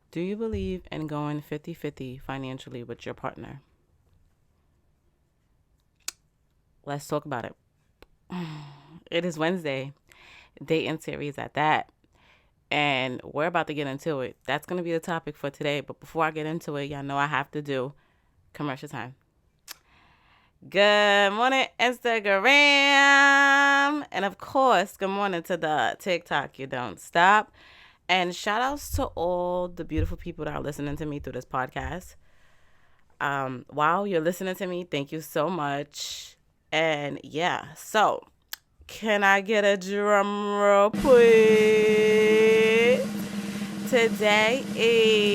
Do you believe in going 50-50 financially with your partner? Let's talk about it. It is Wednesday, dating series at that. And we're about to get into it. That's going to be the topic for today. But before I get into it, y'all know I have to do commercial time. Good morning, Instagram. And of course, good morning to the TikTok. You don't stop. And shout outs to all the beautiful people that are listening to me through this podcast. While you're listening to me, thank you so much. And yeah, so can I get a drum roll, please? Today is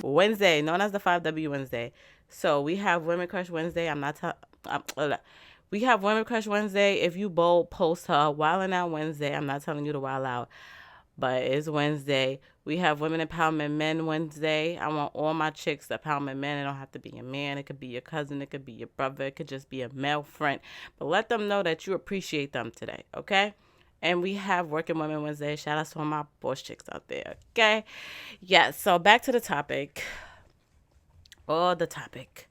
Wednesday, known as the 5W Wednesday. So we have Women Crush Wednesday. We have Women Crush Wednesday. If you bold, post her. Wildin' Out Wednesday. I'm not telling you to wild out, but it's Wednesday. We have Women Empowerment Men Wednesday. I want all my chicks to empowerment men. It don't have to be a man. It could be your cousin. It could be your brother. It could just be a male friend. But let them know that you appreciate them today, okay? And we have Working Women Wednesday. Shout out to all my boss chicks out there, okay? Yeah, so back to the topic. The topic.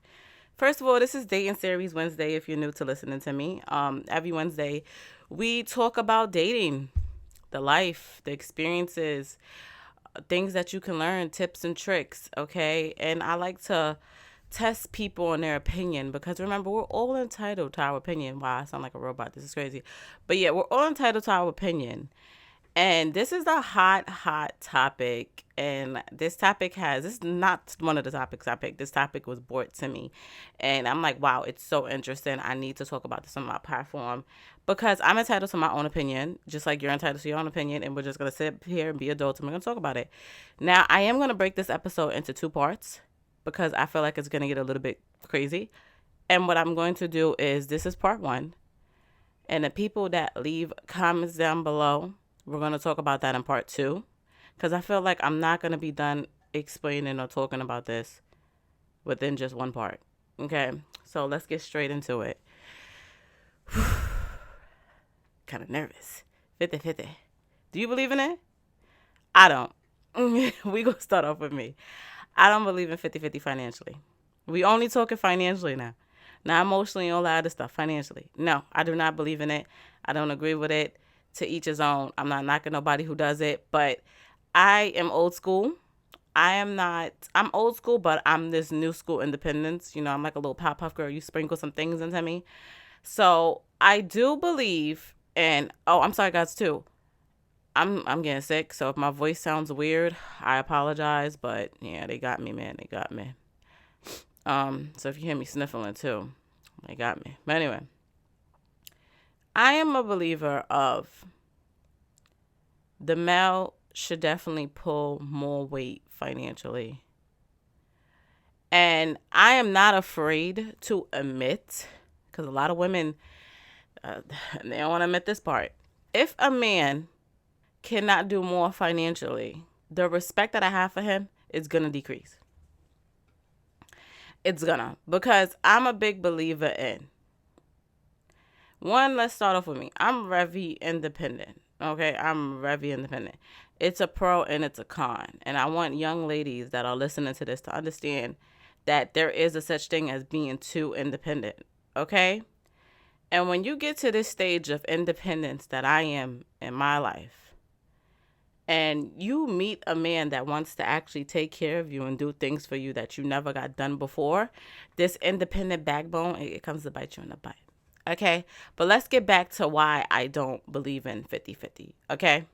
First of all, this is Dating Series Wednesday if you're new to listening to me. Every Wednesday, we talk about dating, the life, the experiences, things that you can learn, tips and tricks, okay? And I like to test people on their opinion because remember, we're all entitled to our opinion. Wow, I sound like a robot. This is crazy. But yeah, we're all entitled to our opinion. And this is a hot topic. And this is not one of the topics I picked. This topic was brought to me. And I'm like, wow, it's so interesting. I need to talk about this on my platform because I'm entitled to my own opinion, just like you're entitled to your own opinion. And we're just going to sit here and be adults and we're going to talk about it. Now, I am going to break this episode into two parts because I feel like it's going to get a little bit crazy. And what I'm going to do is this is part one. And the people that leave comments down below, we're going to talk about that in part two. Because I feel like I'm not going to be done explaining or talking about this within just one part. Okay, so let's get straight into it. Kind of nervous. 50-50. Do you believe in it? I don't. We going to start off with me. I don't believe in 50-50 financially. We only talking financially now. Not emotionally and all that other stuff, financially. No, I do not believe in it. I don't agree with it. To each his own. I'm not knocking nobody who does it, but I am old school. I'm old school, but I'm this new school independence. You know, I'm like a little Powerpuff Girl. You sprinkle some things into me. So I do believe, and I'm sorry guys too. I'm getting sick, so if my voice sounds weird, I apologize, but yeah, they got me, man. They got me. So if you hear me sniffling too, they got me. But anyway, I am a believer of the male should definitely pull more weight financially. And I am not afraid to admit, because a lot of women, they don't want to admit this part. If a man cannot do more financially, the respect that I have for him is going to decrease. It's gonna. Because I'm a big believer in, one, let's start off with me. I'm very independent. Okay, I'm very independent. It's a pro and it's a con. And I want young ladies that are listening to this to understand that there is a such thing as being too independent. Okay? And when you get to this stage of independence that I am in my life, and you meet a man that wants to actually take care of you and do things for you that you never got done before, this independent backbone, it comes to bite you in the butt. Okay, but let's get back to why I don't believe in 50-50. Okay,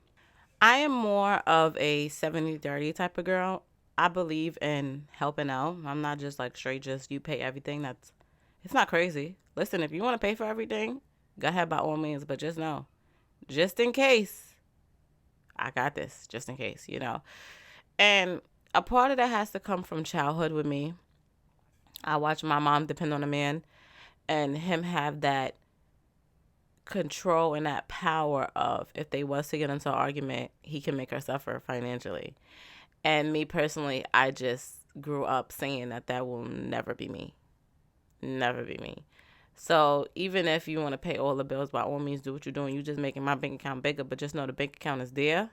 I am more of a 70-30 type of girl. I believe in helping out. I'm not just like straight just you pay everything. It's not crazy. Listen, if you want to pay for everything, go ahead by all means, but just know, just in case, I got this, just in case, you know. And a part of that has to come from childhood with me. I watched my mom depend on a man and him have that control and that power of, if they was to get into an argument, he can make her suffer financially. And me personally, I just grew up saying that will never be me. Never be me. So even if you want to pay all the bills, by all means do what you're doing. You just making my bank account bigger, but just know the bank account is there.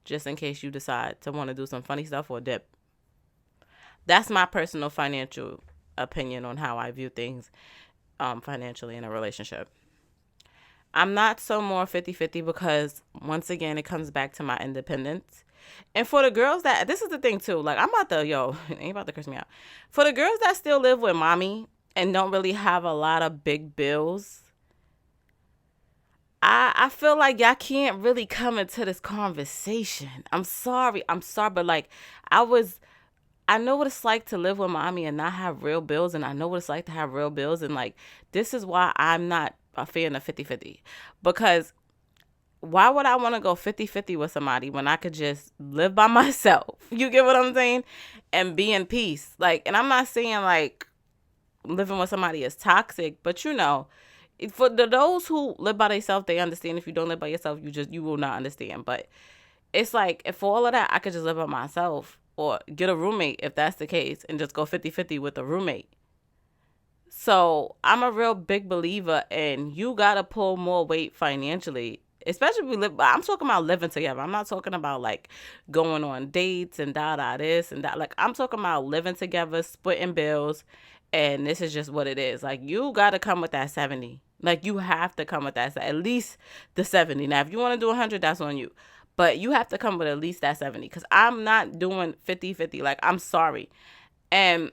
just in case you decide to want to do some funny stuff or dip. That's my personal financial opinion on how I view things financially in a relationship. I'm not so more 50-50 because, once again, it comes back to my independence. And for the girls that, this is the thing too, like I'm about to, ain't about to curse me out. For the girls that still live with mommy and don't really have a lot of big bills, I feel like y'all can't really come into this conversation. I'm sorry, but like I know what it's like to live with mommy and not have real bills, and I know what it's like to have real bills, and like this is why I'm not a fan of 50-50. Because why would I want to go 50-50 with somebody when I could just live by myself? You get what I'm saying? And be in peace. Like, and I'm not saying like living with somebody is toxic, but for those who live by themselves, they understand. If you don't live by yourself, you will not understand. But it's like, if for all of that, I could just live by myself or get a roommate if that's the case and just go 50-50 with a roommate. So I'm a real big believer in you got to pull more weight financially, especially if I'm talking about living together. I'm not talking about like going on dates and this and that. Like, I'm talking about living together, splitting bills, and this is just what it is. Like, you got to come with that 70. Like, you have to come with that, at least the 70. Now, if you want to do 100, that's on you. But you have to come with at least that 70, because I'm not doing 50-50. Like, I'm sorry. And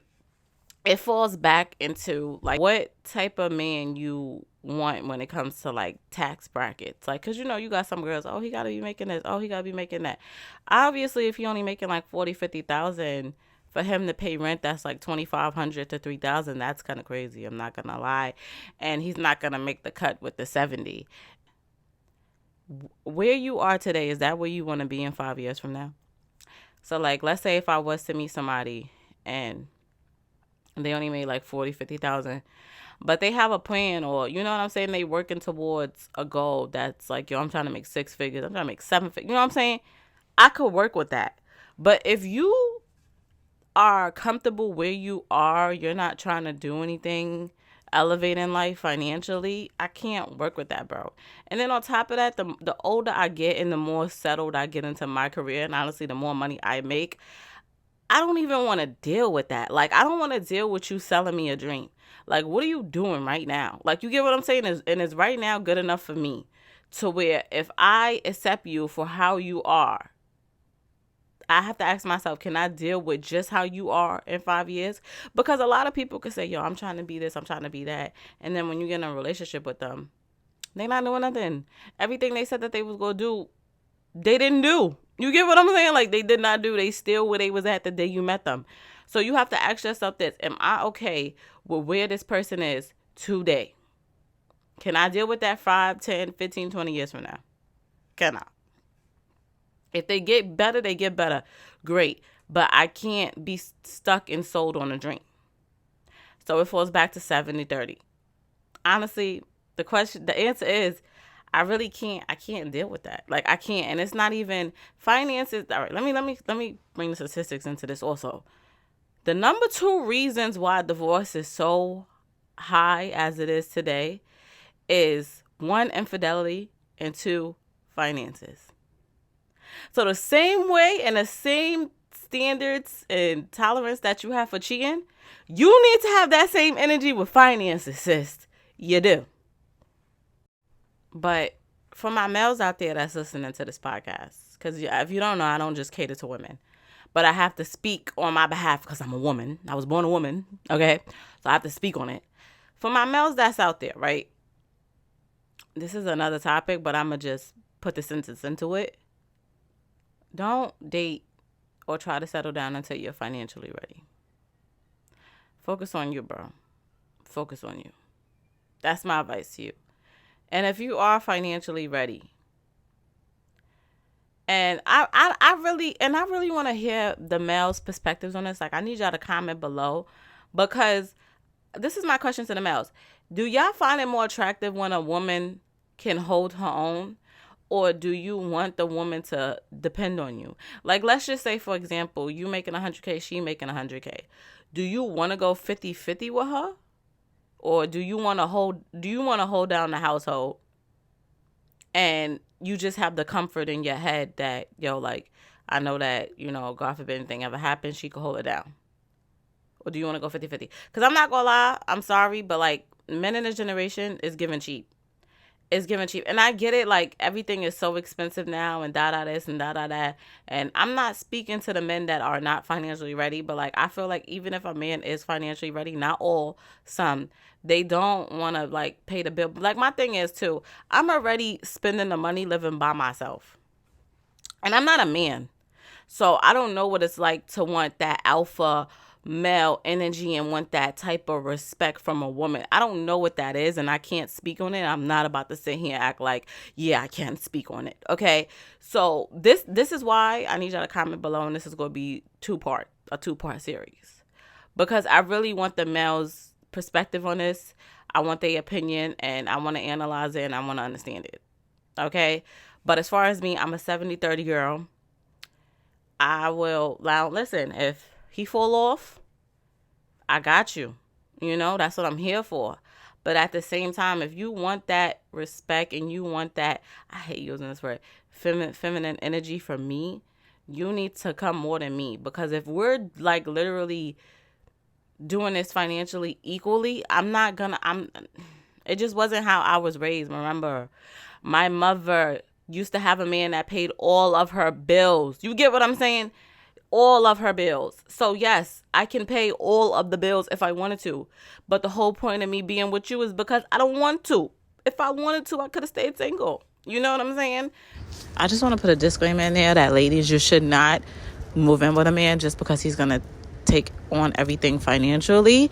it falls back into like what type of man you want when it comes to like tax brackets. Like, because you got some girls, oh, he got to be making this, oh, he got to be making that. Obviously, if he only making like 40,000-50,000, for him to pay rent that's like 2,500 to 3,000, that's kind of crazy, I'm not gonna lie. And he's not gonna make the cut with the 70. Where you are today, is that where you want to be in 5 years from now? So like, let's say if I was to meet somebody and they only made like 40,000-50,000, but they have a plan, or you know what I'm saying, they working towards a goal that's like, I'm trying to make 6 figures, I'm trying to make 7 figures, you know what I'm saying? I could work with that. But if you are comfortable where you are, you're not trying to do anything elevate in life financially, I can't work with that, bro. And then on top of that, the older I get and the more settled I get into my career, and honestly the more money I make, I don't even want to deal with that. Like, I don't want to deal with you selling me a dream. Like, what are you doing right now? Like, you get what I'm saying? And is right now good enough for me to where if I accept you for how you are, I have to ask myself, can I deal with just how you are in 5 years? Because a lot of people could say, I'm trying to be this, I'm trying to be that. And then when you get in a relationship with them, they not doing nothing. Everything they said that they was going to do, they didn't do. You get what I'm saying? Like, they did not do. They still where they was at the day you met them. So you have to ask yourself this: am I okay with where this person is today? Can I deal with that 5, 10, 15, 20 years from now? Can I? If they get better, they get better. Great. But I can't be stuck and sold on a dream. So it falls back to 70-30. Honestly, the answer is, I really can't. I can't deal with that. Like, I can't. And it's not even finances. All right, let me bring the statistics into this also. The number 2 reasons why divorce is so high as it is today is 1, infidelity, and 2, finances. So the same way and the same standards and tolerance that you have for cheating, you need to have that same energy with finances, sis. You do. But for my males out there that's listening to this podcast, because if you don't know, I don't just cater to women, but I have to speak on my behalf because I'm a woman. I was born a woman, okay? So I have to speak on it. For my males that's out there, right? This is another topic, but I'm going to just put the sentence into it. Don't date or try to settle down until you're financially ready. Focus on you, bro. Focus on you. That's my advice to you. And if you are financially ready, and I really want to hear the males' perspectives on this. Like, I need y'all to comment below, because this is my question to the males. Do y'all find it more attractive when a woman can hold her own? Or do you want the woman to depend on you? Like, let's just say, for example, you making 100K, she making 100K. Do you want to go 50-50 with her? Or do you want to hold down the household and you just have the comfort in your head that, yo, like, I know that, God forbid anything ever happens, she could hold it down. Or do you want to go 50-50? Because I'm not going to lie, I'm sorry, but like, men in this generation is giving cheap. It's giving cheap. And I get it, like, everything is so expensive now and da this and da that. And I'm not speaking to the men that are not financially ready, but like, I feel like even if a man is financially ready, not all, some, they don't want to like pay the bill. Like, my thing is too, I'm already spending the money living by myself. And I'm not a man. So I don't know what it's like to want that alpha male energy and want that type of respect from a woman. I don't know what that is, and I can't speak on it. I'm not about to sit here and act like, yeah, I can't speak on it. Okay. So this is why I need y'all to comment below, and this is going to be a two-part series. Because I really want the male's perspective on this. I want their opinion, and I want to analyze it, and I want to understand it. Okay. But as far as me, I'm a 70-30 girl. I will, now listen, if he fall off, I got you. That's what I'm here for. But at the same time, if you want that respect and you want that, I hate using this word, feminine energy from me, you need to come more than me. Because if we're like literally doing this financially equally, it just wasn't how I was raised. Remember, my mother used to have a man that paid all of her bills. You get what I'm saying? All of her bills. So yes, I can pay all of the bills if I wanted to. But the whole point of me being with you is because I don't want to. If I wanted to, I could have stayed single. You know what I'm saying? I just want to put a disclaimer in there that, ladies, you should not move in with a man just because he's going to take on everything financially.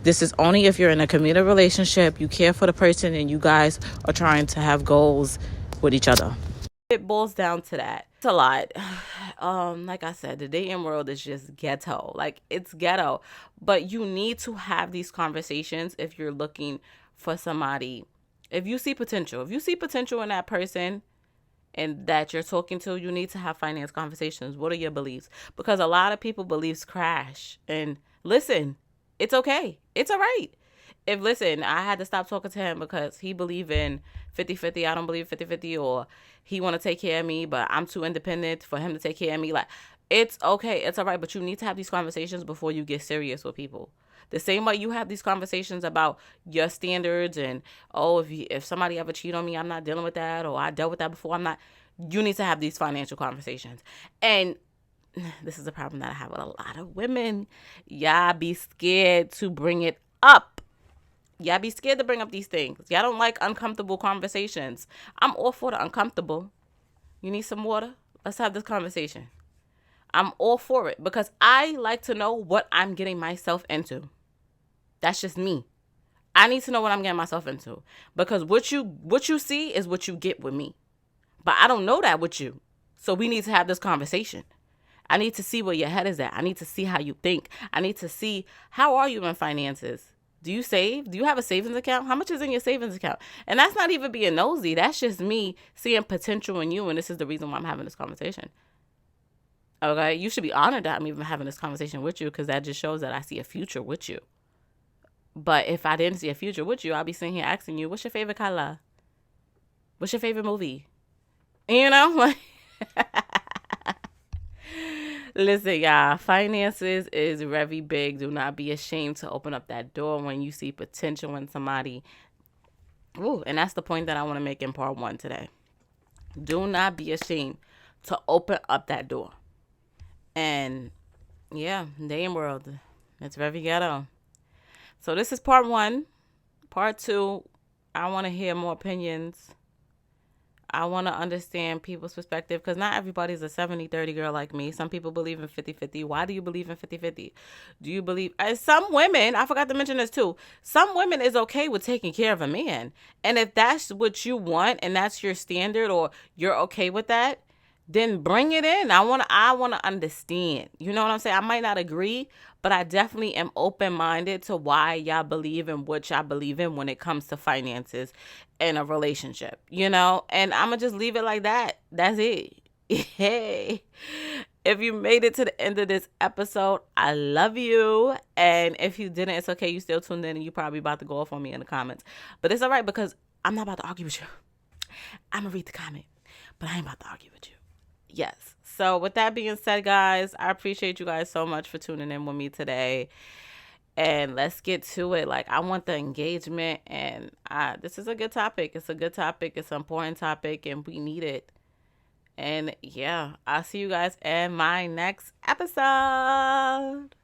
This is only if you're in a committed relationship, you care for the person, and you guys are trying to have goals with each other. It boils down to that. It's a lot. Like I said, the dating world is just ghetto. Like, it's ghetto. But you need to have these conversations if you're looking for somebody. If you see potential in that person and that you're talking to, you need to have finance conversations. What are your beliefs? Because a lot of people beliefs crash. And listen, it's okay. It's all right. I had to stop talking to him because he believe in 50-50. I don't believe 50-50, or he want to take care of me, but I'm too independent for him to take care of me. Like, it's okay. It's all right. But you need to have these conversations before you get serious with people. The same way you have these conversations about your standards and, if somebody ever cheat on me, I'm not dealing with that, or I dealt with that before, I'm not. You need to have these financial conversations. And this is a problem that I have with a lot of women. Y'all be scared to bring it up. Y'all be scared to bring up these things. Y'all don't like uncomfortable conversations. I'm all for the uncomfortable. You need some water? Let's have this conversation. I'm all for it because I like to know what I'm getting myself into. That's just me. I need to know what I'm getting myself into because what you see is what you get with me. But I don't know that with you. So we need to have this conversation. I need to see where your head is at. I need to see how you think. I need to see, how are you in finances? Do you save? Do you have a savings account? How much is in your savings account? And that's not even being nosy. That's just me seeing potential in you. And this is the reason why I'm having this conversation. Okay? You should be honored that I'm even having this conversation with you because that just shows that I see a future with you. But if I didn't see a future with you, I'll be sitting here asking you, what's your favorite color? What's your favorite movie? Like... Listen, y'all, finances is very big. Do not be ashamed to open up that door when you see potential in somebody. Ooh, and that's the point that I want to make in part 1 today. Do not be ashamed to open up that door. And yeah, dating world, it's very ghetto. So this is part 1. Part 2, I want to hear more opinions. I want to understand people's perspective because not everybody's a 70-30 girl like me. Some people believe in 50-50. Why do you believe in 50-50? Do you believe... some women, I forgot to mention this too, some women is okay with taking care of a man. And if that's what you want and that's your standard or you're okay with that, then bring it in. I want to understand. You know what I'm saying? I might not agree, but I definitely am open-minded to why y'all believe in what y'all believe in when it comes to finances in a relationship, and I'm going to just leave it like that. That's it. Hey, if you made it to the end of this episode, I love you. And if you didn't, it's okay. You still tuned in and you probably about to go off on me in the comments. But it's all right because I'm not about to argue with you. I'm going to read the comment. But I ain't about to argue with you. Yes. So with that being said, guys, I appreciate you guys so much for tuning in with me today. And let's get to it. Like, I want the engagement, and this is a good topic. It's a good topic. It's an important topic, and we need it. And yeah, I'll see you guys in my next episode.